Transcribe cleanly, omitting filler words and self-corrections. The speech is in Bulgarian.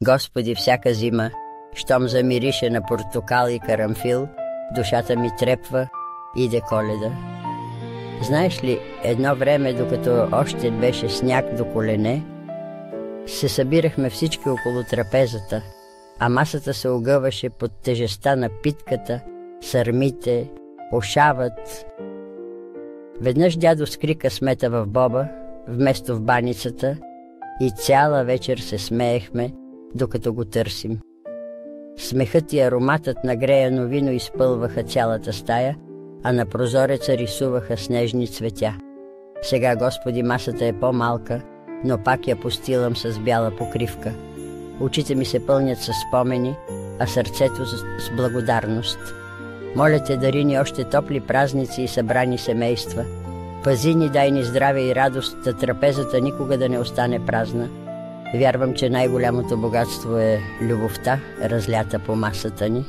Господи, всяка зима, щом замирише на портокал и карамфил, душата ми трепва, иде Коледа. Знаеш ли, едно време, докато още беше сняг до колене, се събирахме всички около трапезата, а масата се огъваше под тежестта на питката, сърмите, ошавът. Веднъж дядо скри късмета в боба, вместо в баницата, и цяла вечер се смеехме, докато го търсим. Смехът и ароматът на греяно вино изпълваха цялата стая, а на прозореца рисуваха снежни цветя. Сега, Господи, масата е по-малка, но пак я постилам с бяла покривка. Очите ми се пълнят със спомени, а сърцето с благодарност. Моля те, дари ни още топли празници и събрани семейства. Пази ни, дай ни здраве и радост, да трапезата никога да не остане празна. Вярвам, че най-голямото богатство е любовта, разлята по масата ни.